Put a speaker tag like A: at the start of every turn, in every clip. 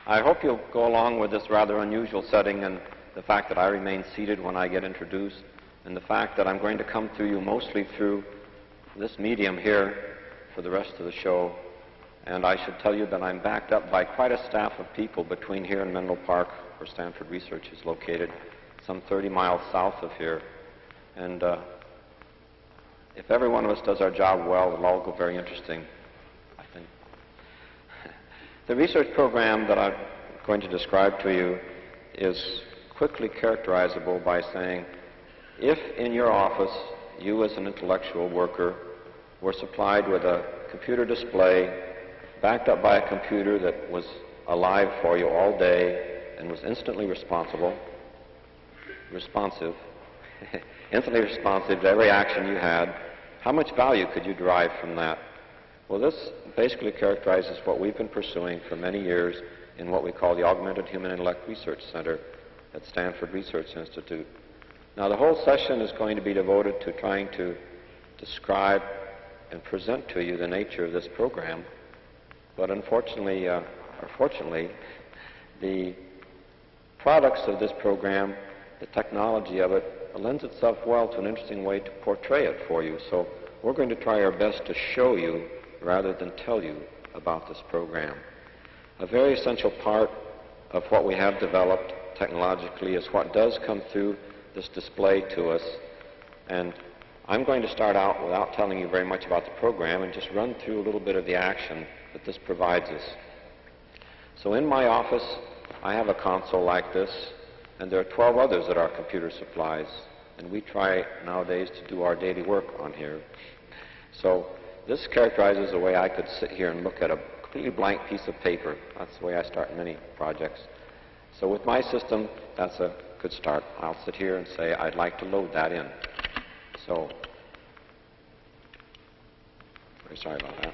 A: I hope you'll go along with this rather unusual setting and the fact that I remain seated when I get introduced, and the fact that I'm going to come to you mostly through this medium here for the rest of the show. And I should tell you that I'm backed up by quite a staff of people between here and Menlo Park, where Stanford Research is located, some 30 miles south of here. And if every one of us does our job well, it'll all go very interesting, I think. The research program that I'm going to describe to you is quickly characterizable by saying, if in your office you as an intellectual worker were supplied with a computer display backed up by a computer that was alive for you all day and was instantly responsive, instantly responsive to every action you had, how much value could you derive from that? Well, this basically characterizes what we've been pursuing for many years in what we call the Augmented Human Intellect Research Center at Stanford Research Institute. Now, the whole session is going to be devoted to trying to describe and present to you the nature of this program. But unfortunately, or fortunately, the products of this program, the technology of it, lends itself well to an interesting way to portray it for you. So we're going to try our best to show you rather than tell you about this program. A very essential part of what we have developed technologically is what does come through this display to us. And I'm going to start out without telling you very much about the program and just run through a little bit of the action that this provides us. So in my office, I have a console like this, and there are 12 others that are computer supplies, and we try nowadays to do our daily work on here. So this characterizes the way I could sit here and look at a completely blank piece of paper. That's the way I start many projects. So with my system, that's a good start. I'll sit here and say, I'd like to load that in. So, very sorry about that.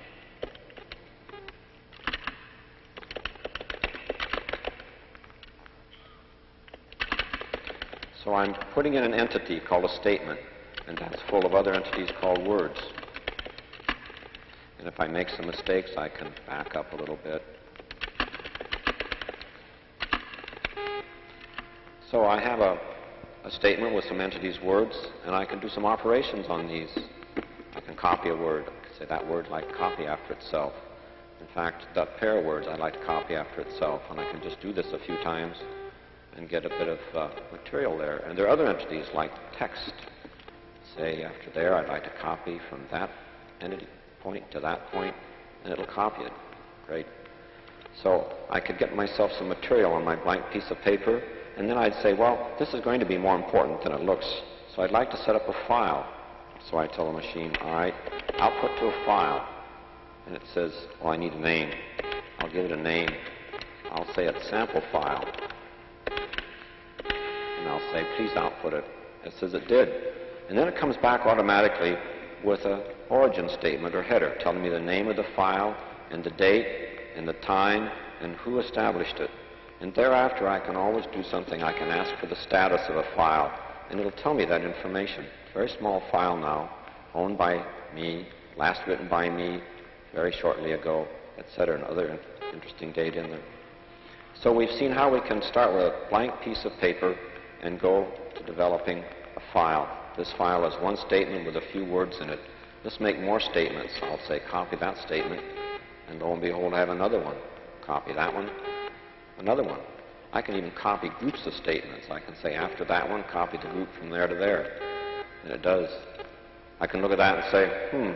A: So I'm putting in an entity called a statement, and that's full of other entities called words. And if I make some mistakes, I can back up a little bit. So I have a statement with some entities' words, and I can do some operations on these. I can copy a word. I can say that word like copy after itself. In fact, that pair of words I'd like to copy after itself, and I can just do this a few times and get a bit of material there. And there are other entities like text. Say after there, I'd like to copy from that entity point to that point, and it'll copy it. Great. So I could get myself some material on my blank piece of paper, and then I'd say, well, this is going to be more important than it looks, so I'd like to set up a file. So I tell the machine, all right, output to a file. And it says, well, I need a name. I'll give it a name. I'll say it's sample file. And I'll say, please output it. It says it did. And then it comes back automatically with an origin statement or header telling me the name of the file and the date and the time and who established it. And thereafter, I can always do something. I can ask for the status of a file, and it'll tell me that information. Very small file now, owned by me, last written by me very shortly ago, etc., and other interesting data in there. So we've seen how we can start with a blank piece of paper and go to developing a file. This file is one statement with a few words in it. Let's make more statements. I'll say copy that statement, and lo and behold, I have another one. Copy that one, another one. I can even copy groups of statements. I can say after that one, copy the group from there to there. And it does. I can look at that and say,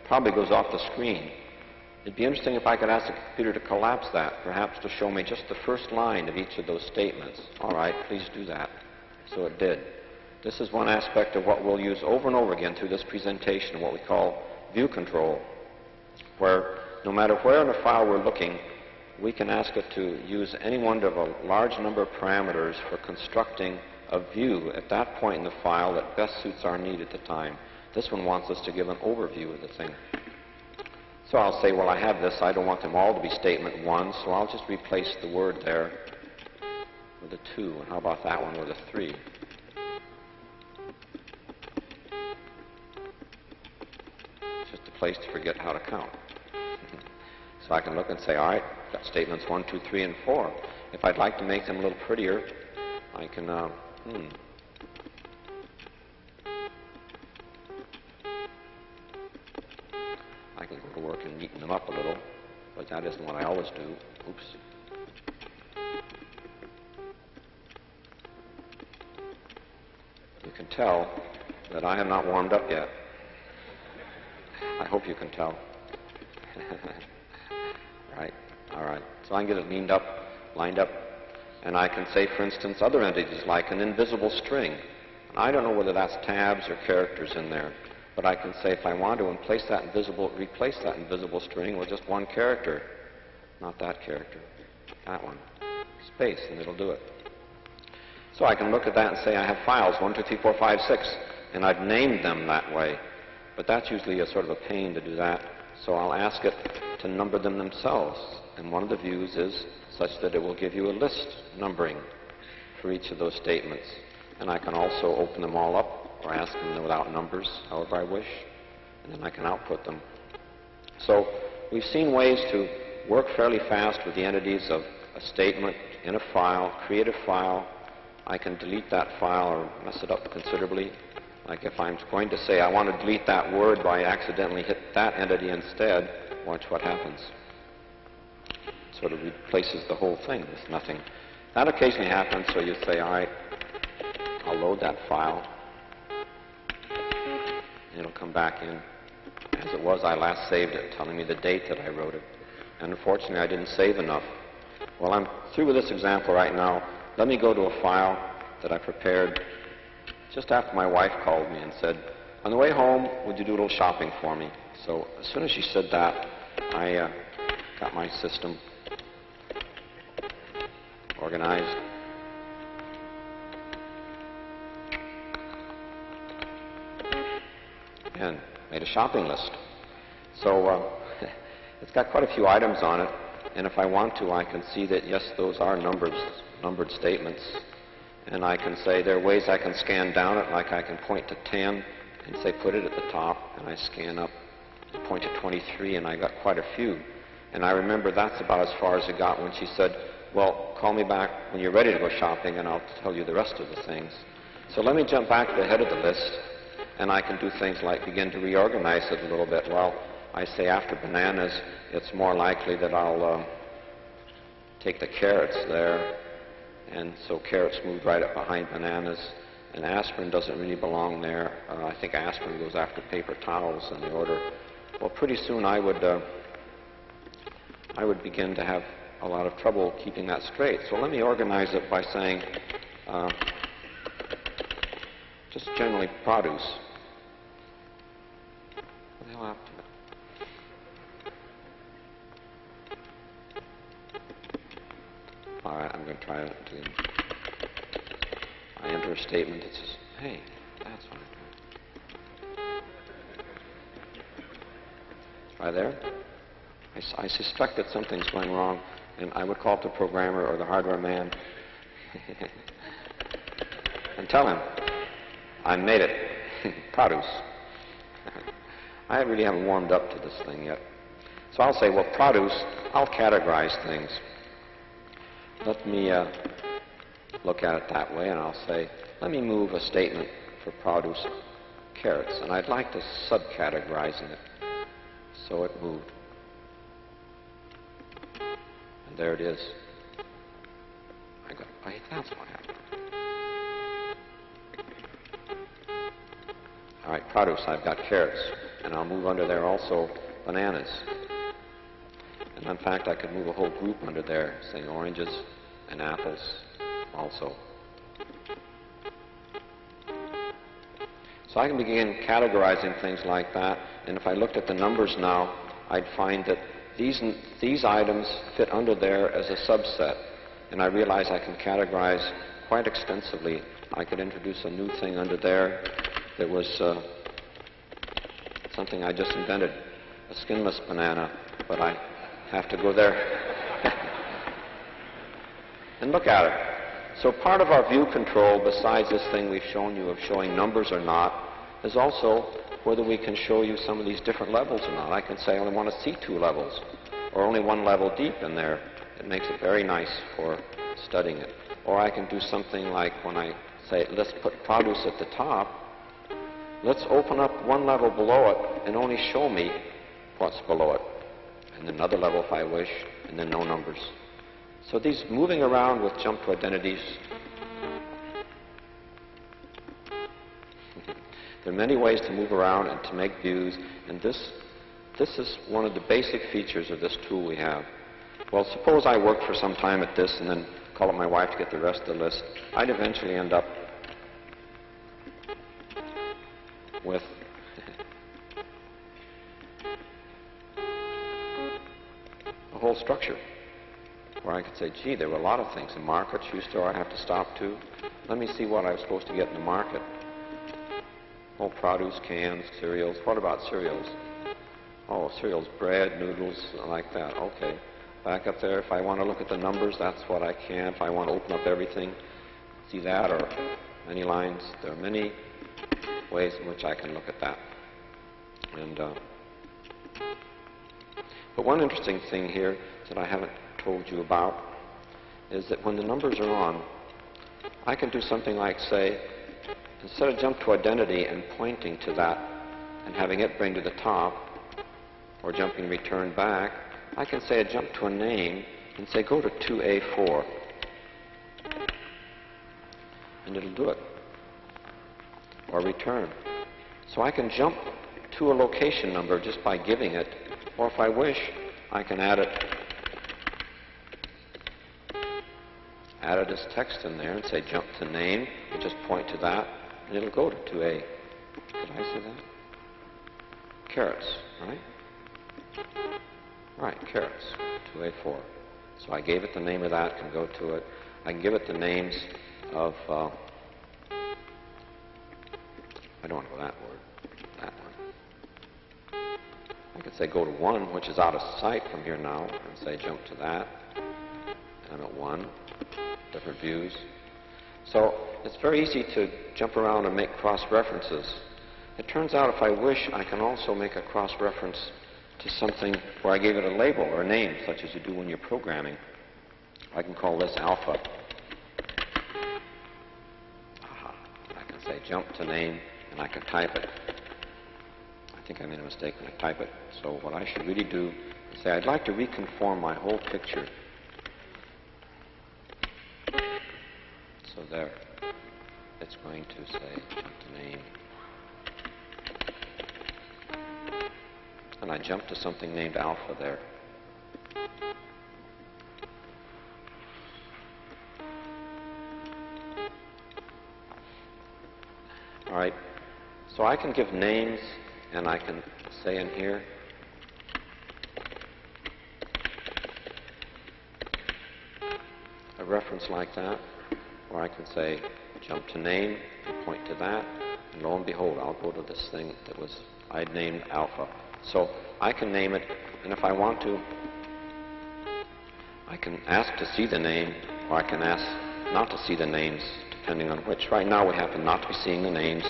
A: probably goes off the screen. It'd be interesting if I could ask the computer to collapse that, perhaps to show me just the first line of each of those statements. All right, please do that. So it did. This is one aspect of what we'll use over and over again through this presentation, what we call view control, where no matter where in the file we're looking, we can ask it to use any one of a large number of parameters for constructing a view at that point in the file that best suits our need at the time. This one wants us to give an overview of the thing. So I'll say, well, I have this. I don't want them all to be statement 1, so I'll just replace the word there with a 2. And how about that one with a 3? It's just a place to forget how to count. So I can look and say, all right, got statements 1, 2, 3, and 4. If I'd like to make them a little prettier, I can, I can go to work and neaten them up a little, but that isn't what I always do. Oops. You can tell that I have not warmed up yet. I hope you can tell. Right, all right. So I can get it lined up, and I can say, for instance, other entities like an invisible string. And I don't know whether that's tabs or characters in there, but I can say if I want to replace that invisible string with just one character, not that character, that one, space, and it'll do it. So I can look at that and say I have files 1, 2, 3, 4, 5, 6, and I've named them that way. But that's usually a sort of a pain to do that, so I'll ask it to number them themselves. And one of the views is such that it will give you a list numbering for each of those statements. And I can also open them all up or ask them without numbers, however I wish, and then I can output them. So we've seen ways to work fairly fast with the entities of a statement in a file, create a file. I can delete that file or mess it up considerably. Like if I'm going to say I want to delete that word, but I accidentally hit that entity instead, watch what happens. It sort of replaces the whole thing with nothing. That occasionally happens, so you say, all right, I'll load that file. And it'll come back in as it was I last saved it, telling me the date that I wrote it. And unfortunately, I didn't save enough. Well, I'm through with this example right now. Let me go to a file that I prepared just after my wife called me and said, on the way home, would you do a little shopping for me? So as soon as she said that, I got my system organized. And made a shopping list. So it's got quite a few items on it, and if I want to, I can see that, yes, those are numbered statements. And I can say there are ways I can scan down it, like I can point to 10 and say put it at the top, and I scan up and point to 23, and I got quite a few. And I remember that's about as far as it got when she said, well, call me back when you're ready to go shopping, and I'll tell you the rest of the things. So let me jump back to the head of the list, and I can do things like begin to reorganize it a little bit. Well, I say after bananas, it's more likely that I'll take the carrots there. And so carrots moved right up behind bananas, and aspirin doesn't really belong there. I think aspirin goes after paper towels in the order. Well, pretty soon I would begin to have a lot of trouble keeping that straight. So let me organize it by saying just generally produce. What the hell happened to it? All right, I'm going to try it again. I enter a statement that says, hey, that's what I'm doing. Try there. I suspect that something's going wrong, and I would call up the programmer or the hardware man and tell him, I made it. Produce. I really haven't warmed up to this thing yet. So I'll say, well, produce, I'll categorize things. Let me look at it that way, and I'll say, let me move a statement for produce carrots, and I'd like to subcategorize it. So it moved. And there it is. I go, oh, that's what happened. All right, produce, I've got carrots, and I'll move under there also bananas. And in fact, I could move a whole group under there, saying oranges and apples also. So I can begin categorizing things like that, and if I looked at the numbers now, I'd find that these items fit under there as a subset, and I realize I can categorize quite extensively. I could introduce a new thing under there that was something I just invented, a skinless banana, but I have to go there and look at it. So part of our view control, besides this thing we've shown you of showing numbers or not, is also whether we can show you some of these different levels or not. I can say I only want to see 2 levels. or only one level deep in there. It makes it very nice for studying it. Or I can do something like when I say, let's put produce at the top, let's open up one level below it and only show me what's below it. And then another level if I wish, and then no numbers. So these moving around with jump to identities, there are many ways to move around and to make views, and this is one of the basic features of this tool we have. Well, suppose I worked for some time at this and then call up my wife to get the rest of the list. I'd eventually end up with a whole structure where I could say, gee, there were a lot of things. In market, shoe store, I have to stop to. Let me see what I was supposed to get in the market. Oh, produce, cans, cereals. What about cereals? Oh, cereals, bread, noodles, like that. Okay. Back up there, if I want to look at the numbers, that's what I can. If I want to open up everything, see that, or many lines. There are many ways in which I can look at that. And but one interesting thing here that I haven't told you about is that when the numbers are on, I can do something like, say, instead of jump to identity and pointing to that and having it bring to the top, or jumping return back, I can say I jump to a name and say go to 2A4. And it'll do it. Or return. So I can jump to a location number just by giving it, or if I wish, I can add it as text in there and say jump to name and just point to that, and it'll go to 2A. Did I say that? Carrots, right? Right, carrots, 2A4. So I gave it the name of that, can go to it. I can give it the names of, I don't want to go that word, that one. I could say go to 1, which is out of sight from here now, and say jump to that. And I'm at 1, different views. So it's very easy to jump around and make cross-references. It turns out if I wish, I can also make a cross-reference to something where I gave it a label or a name, such as you do when you're programming. I can call this alpha. I can say jump to name, and I can type it. I think I made a mistake when I type it. So what I should really do is say I'd like to reconform my whole picture. So there. It's going to say jump to name. And I jump to something named alpha there. All right. So I can give names, and I can say in here, a reference like that, or I can say jump to name and point to that, and lo and behold, I'll go to this thing that I'd named alpha. So I can name it, and if I want to, I can ask to see the name, or I can ask not to see the names, depending on which. Right now we happen not to be seeing the names.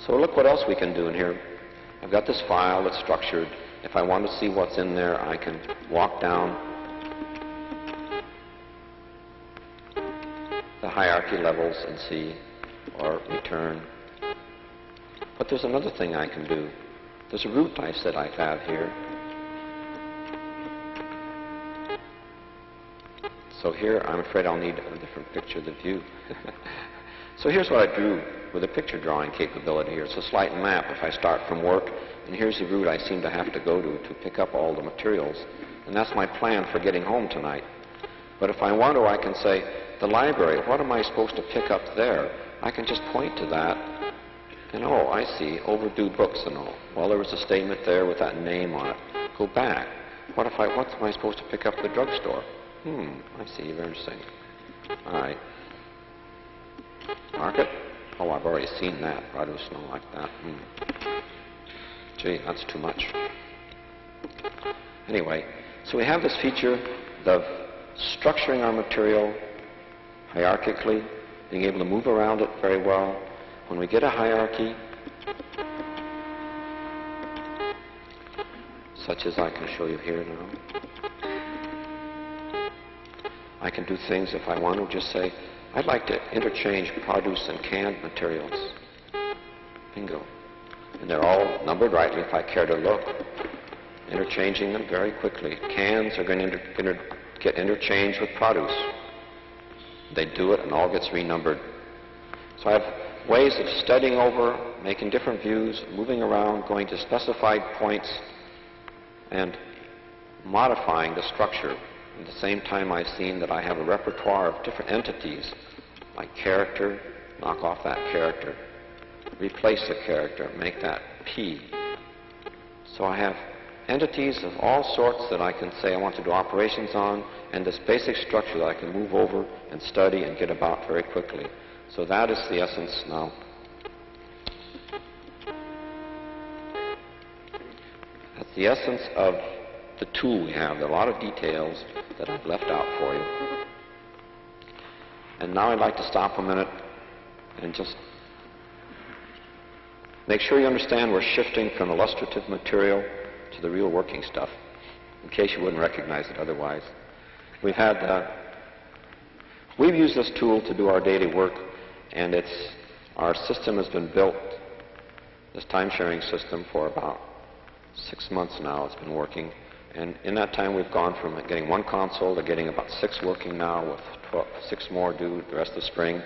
A: So look what else we can do in here. I've got this file that's structured. If I want to see what's in there, I can walk down the hierarchy levels and see, or return. But there's another thing I can do. There's a root I said I have here. So here, I'm afraid I'll need a different picture of the view. So here's what I drew with a picture drawing capability here. It's a slight map if I start from work, and here's the route I seem to have to go to pick up all the materials. And that's my plan for getting home tonight. But if I want to, I can say, the library, what am I supposed to pick up there? I can just point to that, and oh, I see, overdue books and all. Well, there was a statement there with that name on it. Go back. What am I supposed to pick up at the drugstore? I see, very interesting. All right. Market? Oh, I've already seen that. Produce and all like that. Gee, that's too much. Anyway, so we have this feature of structuring our material hierarchically, being able to move around it very well. when we get a hierarchy, such as I can show you here now, I can do things if I want to just say, I'd like to interchange produce and canned materials. Bingo. And they're all numbered rightly if I care to look. Interchanging them very quickly. Cans are going to get interchanged with produce. They do it and all gets renumbered. So I have ways of studying over, making different views, moving around, going to specified points, and modifying the structure. At the same time, I've seen that I have a repertoire of different entities, like character, knock off that character, replace the character, make that P. So I have entities of all sorts that I can say I want to do operations on, and this basic structure that I can move over and study and get about very quickly. So that is the essence now. That's the essence of the tool we have. There are a lot of details that I've left out for you. And now I'd like to stop a minute and just make sure you understand we're shifting from illustrative material to the real working stuff, in case you wouldn't recognize it otherwise. We've used this tool to do our daily work, and our system has been built, this time-sharing system, for about 6 months now. It's been working. And in that time, we've gone from getting one console to getting about 6 working now, with 6 more due the rest of the spring.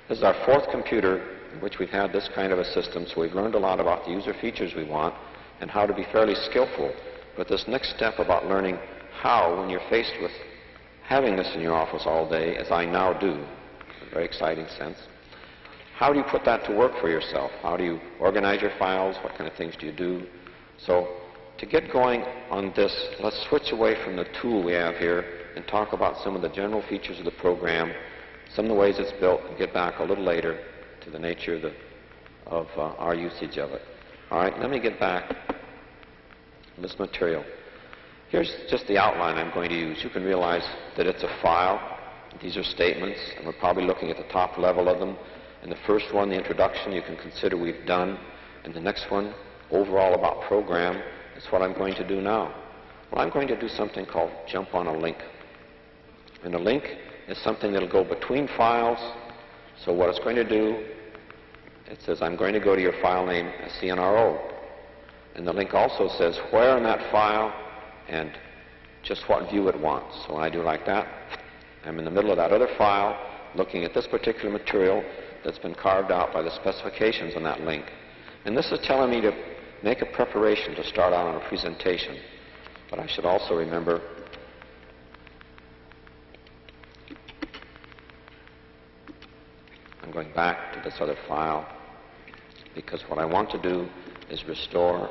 A: This is our 4th computer in which we've had this kind of a system, so we've learned a lot about the user features we want and how to be fairly skillful. But this next step about learning how, when you're faced with having this in your office all day, as I now do, in a very exciting sense, how do you put that to work for yourself? How do you organize your files? What kind of things do you do? So to get going on this, let's switch away from the tool we have here and talk about some of the general features of the program, some of the ways it's built, and get back a little later to the nature of our usage of it. All right, let me get back to this material. Here's just the outline I'm going to use. You can realize that it's a file. These are statements, and we're probably looking at the top level of them. And the first one, the introduction, you can consider we've done. And the next one, overall about program, is what I'm going to do now. Well, I'm going to do something called jump on a link. And a link is something that will go between files. So what it's going to do, it says, I'm going to go to your file name, CNRO. And the link also says where in that file and just what view it wants. So when I do like that, I'm in the middle of that other file looking at this particular material that's been carved out by the specifications on that link. And this is telling me to make a preparation to start out on a presentation. But I should also remember I'm going back to this other file because what I want to do is restore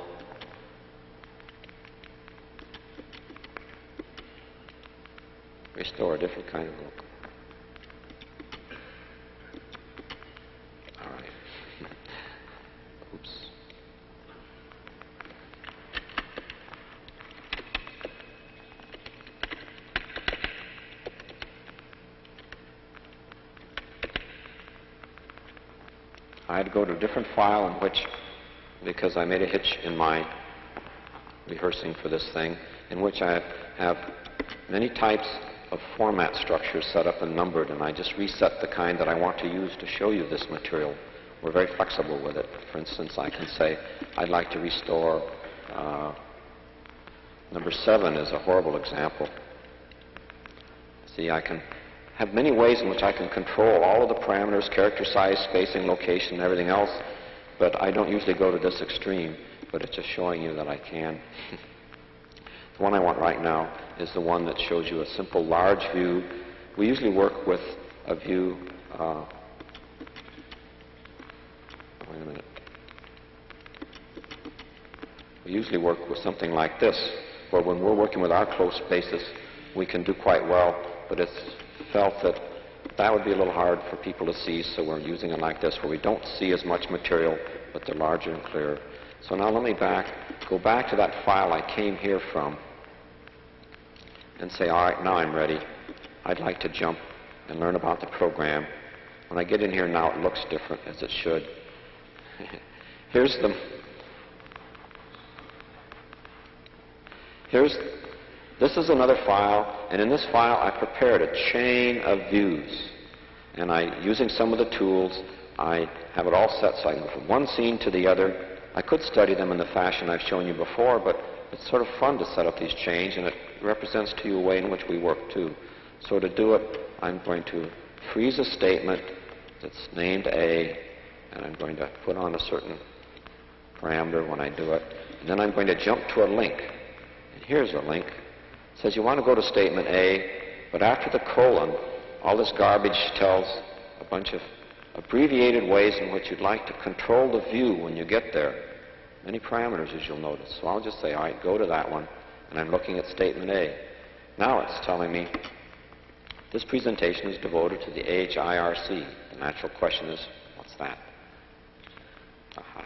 A: a different kind of look. All right. Oops. I had to go to a different file in which, because I made a hitch in my rehearsing for this thing, in which I have many types of format structures set up and numbered, and I just reset the kind that I want to use to show you this material. We're very flexible with it. For instance, I can say I'd like to restore number 7 is a horrible example. See, I can have many ways in which I can control all of the parameters, character size, spacing, location, and everything else, but I don't usually go to this extreme, but it's just showing you that I can. The one I want right now is the one that shows you a simple large view. We usually work with a view, wait a minute. We usually work with something like this, where when we're working with our close spaces, we can do quite well, but it's felt that that would be a little hard for people to see, so we're using it like this, where we don't see as much material, but they're larger and clearer. So now let me go back to that file I came here from, and say, all right, now I'm ready. I'd like to jump and learn about the program. When I get in here now, it looks different, as it should. This is another file, and in this file I prepared a chain of views. And using some of the tools, I have it all set so I can go from one scene to the other. I could study them in the fashion I've shown you before, but it's sort of fun to set up these chains, and it represents to you a way in which we work too. So to do it, I'm going to freeze a statement that's named A, and I'm going to put on a certain parameter when I do it. And then I'm going to jump to a link. And here's a link. It says you want to go to statement A, but after the colon, all this garbage tells a bunch of abbreviated ways in which you'd like to control the view when you get there. Many parameters, as you'll notice. So I'll just say, all right, go to that one, and I'm looking at statement A. Now it's telling me this presentation is devoted to the HIRC. The natural question is, what's that? Aha.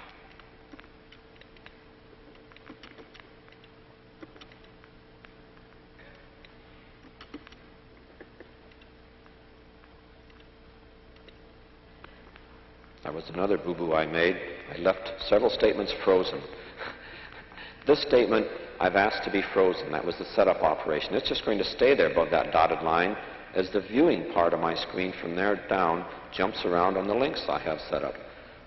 A: That was another boo-boo I made. I left several statements frozen. This statement I've asked to be frozen. That was the setup operation. It's just going to stay there above that dotted line as the viewing part of my screen from there down jumps around on the links I have set up.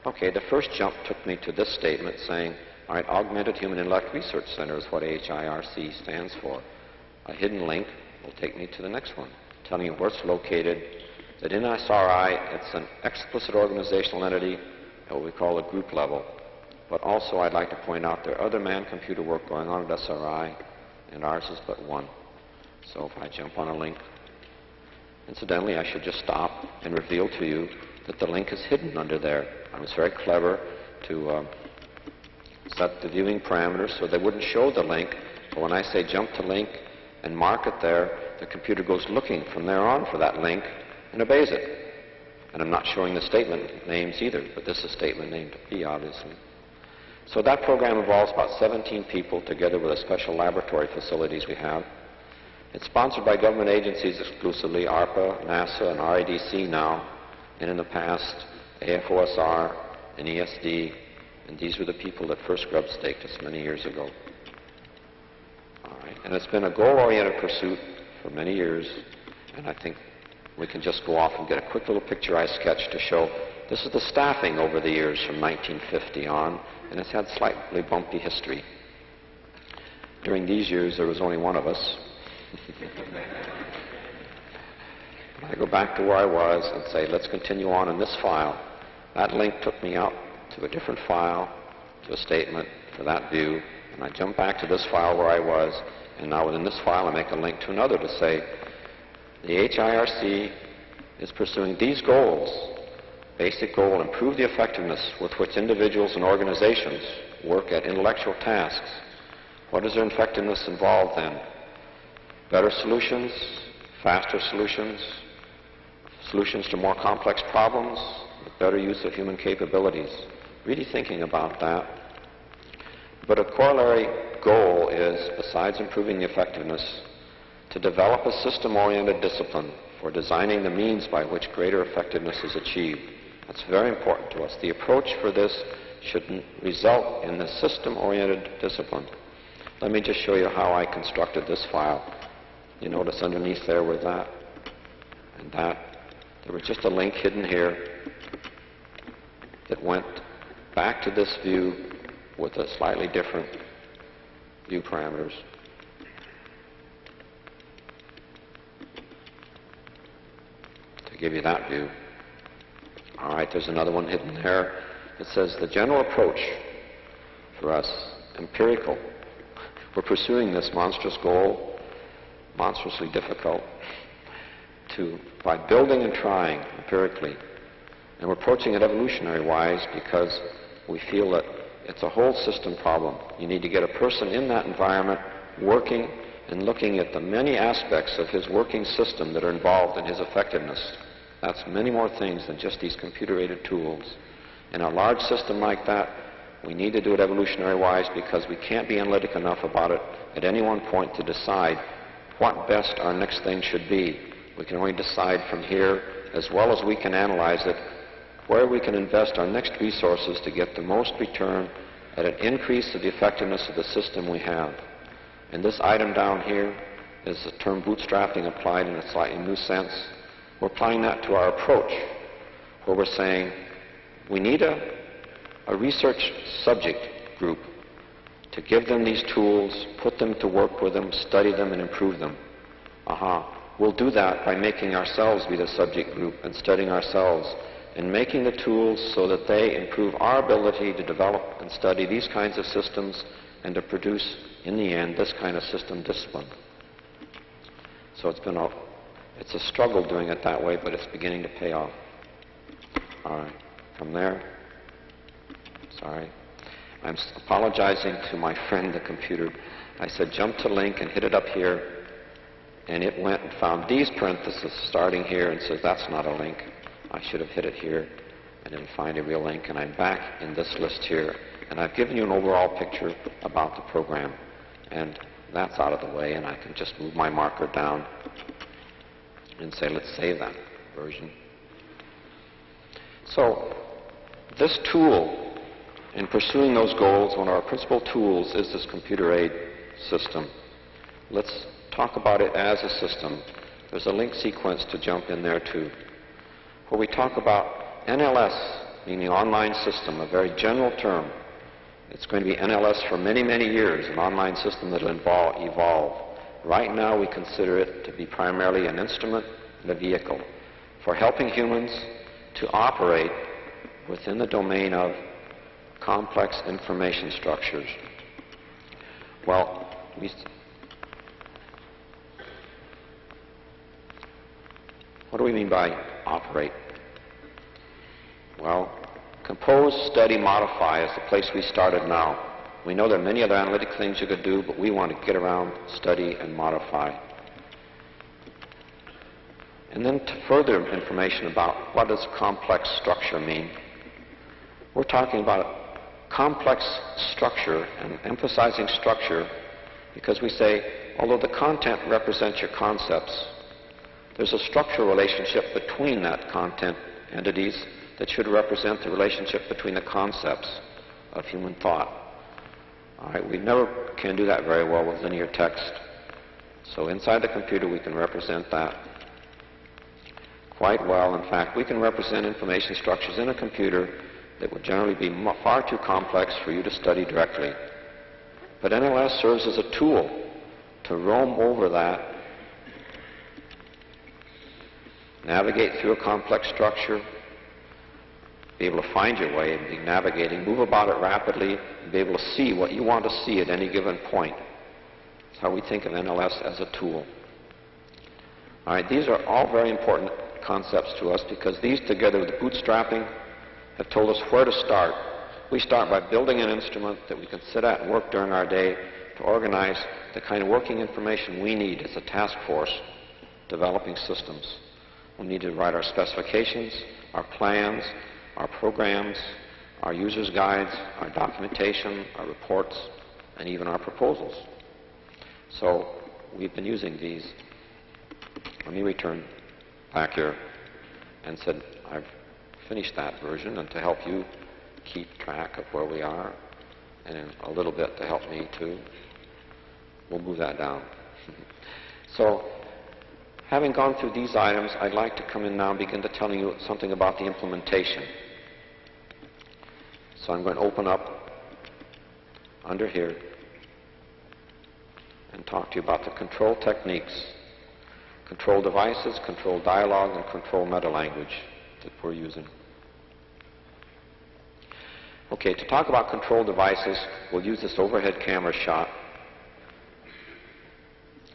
A: Okay, the first jump took me to this statement saying, all right, Augmented Human Intellect Research Center is what HIRC stands for. A hidden link will take me to the next one, telling you where it's located, that in SRI it's an explicit organizational entity at what we call a group level. But also I'd like to point out there are other man-computer work going on at SRI, and ours is but one. So if I jump on a link, incidentally, I should just stop and reveal to you that the link is hidden under there. I was very clever to set the viewing parameters so they wouldn't show the link. But when I say jump to link and mark it there, the computer goes looking from there on for that link and obeys it. And I'm not showing the statement names either, but this is statement named B, obviously. So that program involves about 17 people together with the special laboratory facilities we have. It's sponsored by government agencies exclusively, ARPA, NASA, and RIDC now, and in the past, AFOSR and ESD, and these were the people that first grub-staked us many years ago. All right. And it's been a goal-oriented pursuit for many years, and I think we can just go off and get a quick little picture I sketched to show this is the staffing over the years from 1950 on, and it's had slightly bumpy history. During these years, there was only one of us. I go back to where I was and say, let's continue on in this file. That link took me out to a different file, to a statement, to that view, and I jump back to this file where I was, and now within this file I make a link to another to say, the HIRC is pursuing these goals. Basic goal, improve the effectiveness with which individuals and organizations work at intellectual tasks. What does their effectiveness involve then? Better solutions, faster solutions, solutions to more complex problems, with better use of human capabilities. Really thinking about that. But a corollary goal is, besides improving the effectiveness, to develop a system-oriented discipline for designing the means by which greater effectiveness is achieved. That's very important to us. The approach for this should result in the system-oriented discipline. Let me just show you how I constructed this file. You notice underneath there were that and that. There was just a link hidden here that went back to this view with a slightly different view parameters. To give you that view. All right, there's another one hidden there. It says the general approach for us, empirical. We're pursuing this monstrous goal, monstrously difficult, by building and trying empirically. And we're approaching it evolutionary-wise because we feel that it's a whole system problem. You need to get a person in that environment working and looking at the many aspects of his working system that are involved in his effectiveness. That's many more things than just these computer-aided tools. In a large system like that, we need to do it evolutionary-wise because we can't be analytic enough about it at any one point to decide what best our next thing should be. We can only decide from here, as well as we can analyze it, where we can invest our next resources to get the most return at an increase of the effectiveness of the system we have. And this item down here is the term bootstrapping applied in a slightly new sense. We're applying that to our approach, where we're saying we need a research subject group to give them these tools, put them to work with them, study them, and improve them. We'll do that by making ourselves be the subject group and studying ourselves and making the tools so that they improve our ability to develop and study these kinds of systems and to produce, in the end, this kind of system discipline. So it's a struggle doing it that way, but it's beginning to pay off. All right, from there, sorry. I'm apologizing to my friend, the computer. I said jump to link and hit it up here, and it went and found these parentheses starting here and says that's not a link. I should have hit it here and it'll find a real link, and I'm back in this list here, and I've given you an overall picture about the program, and that's out of the way, and I can just move my marker down and say let's save that version. So this tool, in pursuing those goals, one of our principal tools is this computer aid system. Let's talk about it as a system. There's a link sequence to jump in there too, where we talk about NLS, meaning online system, a very general term. It's going to be NLS for many, many years, an online system that will evolve. Right now we consider it to be primarily an instrument and a vehicle for helping humans to operate within the domain of complex information structures. Well, what do we mean by operate? Well, compose, study, modify is the place we started now. We know there are many other analytic things you could do, but we want to get around, study, and modify. And then to further information about what does complex structure mean. We're talking about complex structure and emphasizing structure because we say, although the content represents your concepts, there's a structural relationship between that content entities that should represent the relationship between the concepts of human thought. All right, we never can do that very well with linear text. So inside the computer we can represent that quite well. In fact, we can represent information structures in a computer that would generally be far too complex for you to study directly. But NLS serves as a tool to roam over that, navigate through a complex structure, be able to find your way and be navigating, move about it rapidly, and be able to see what you want to see at any given point. That's how we think of NLS as a tool. All right, these are all very important concepts to us because these, together with the bootstrapping, have told us where to start. We start by building an instrument that we can sit at and work during our day to organize the kind of working information we need as a task force developing systems. We need to write our specifications, our plans, our programs, our users' guides, our documentation, our reports, and even our proposals. So we've been using these. Let me return back here and said I've finished that version, and to help you keep track of where we are, and in a little bit to help me too, we'll move that down. So having gone through these items, I'd like to come in now and begin to tell you something about the implementation. So I'm going to open up under here and talk to you about the control techniques, control devices, control dialogue, and control meta-language that we're using. Okay, to talk about control devices, we'll use this overhead camera shot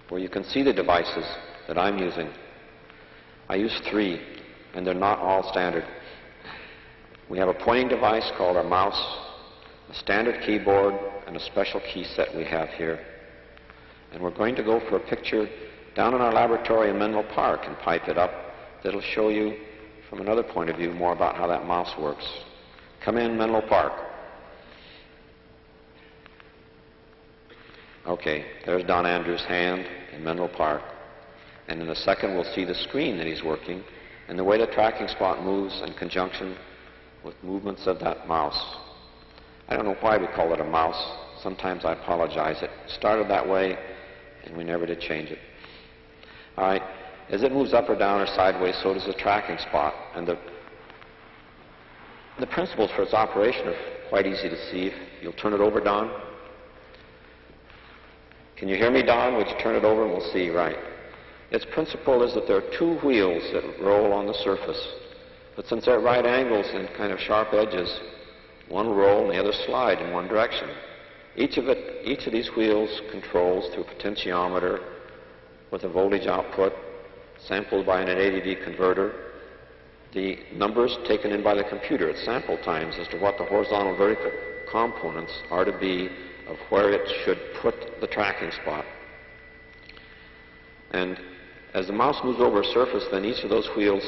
A: where you can see the devices that I'm using. I use 3, and they're not all standard. We have a pointing device called our mouse, a standard keyboard, and a special key set we have here. And we're going to go for a picture down in our laboratory in Menlo Park and pipe it up that'll show you from another point of view more about how that mouse works. Come in, Menlo Park. Okay, there's Don Andrews' hand in Menlo Park. And in a second we'll see the screen that he's working and the way the tracking spot moves in conjunction with movements of that mouse. I don't know why we call it a mouse. Sometimes I apologize. It started that way, and we never did change it. All right. As it moves up or down or sideways, so does the tracking spot. And the principles for its operation are quite easy to see. If you'll turn it over, Don. Can you hear me, Don? Would you turn it over and we'll see? Right. Its principle is that there are two wheels that roll on the surface. But since they're at right angles and kind of sharp edges, one will roll and the other slide in one direction. Each of these wheels controls through a potentiometer with a voltage output sampled by an 880 converter the numbers taken in by the computer at sample times as to what the horizontal and vertical components are to be of where it should put the tracking spot. And as the mouse moves over a surface, then each of those wheels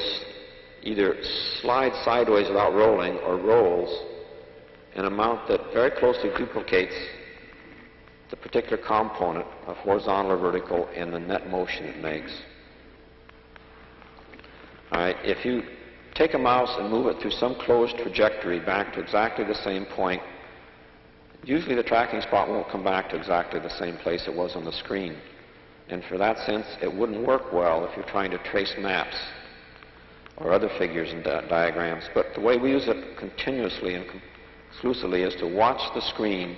A: either slides sideways without rolling or rolls an amount that very closely duplicates the particular component of horizontal or vertical in the net motion it makes. All right, if you take a mouse and move it through some closed trajectory back to exactly the same point, usually the tracking spot won't come back to exactly the same place it was on the screen. And for that sense, it wouldn't work well if you're trying to trace maps or other figures and diagrams. But the way we use it continuously and exclusively is to watch the screen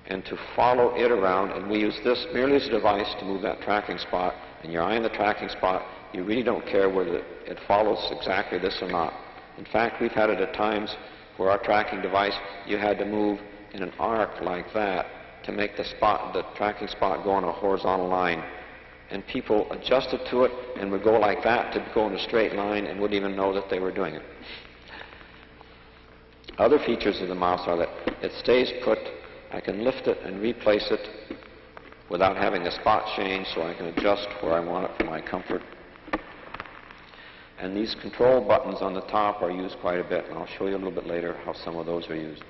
A: and to follow it around, and we use this merely as a device to move that tracking spot, and you're eyeing the tracking spot. You really don't care whether it follows exactly this or not. In fact, we've had it at times where our tracking device, you had to move in an arc like that to make the tracking spot go on a horizontal line. And people adjusted to it and would go like that to go in a straight line and wouldn't even know that they were doing it. Other features of the mouse are that it stays put. I can lift it and replace it without having the spot change, so I can adjust where I want it for my comfort. And these control buttons on the top are used quite a bit, and I'll show you a little bit later how some of those are used.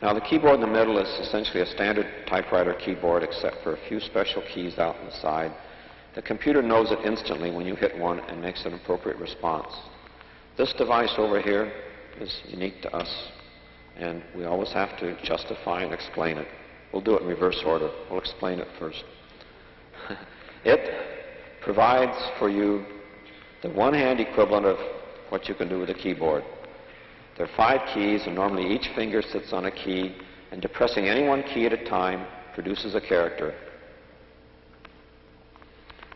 A: Now, the keyboard in the middle is essentially a standard typewriter keyboard, except for a few special keys out on the side. The computer knows it instantly when you hit one and makes an appropriate response. This device over here is unique to us, and we always have to justify and explain it. We'll do it in reverse order. We'll explain it first. It provides for you the one-hand equivalent of what you can do with a keyboard. There are 5 keys, and normally each finger sits on a key, and depressing any one key at a time produces a character.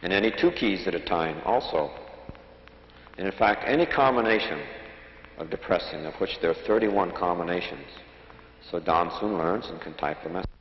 A: And any 2 keys at a time also. And in fact, any combination of depressing, of which there are 31 combinations. So Don soon learns and can type the message.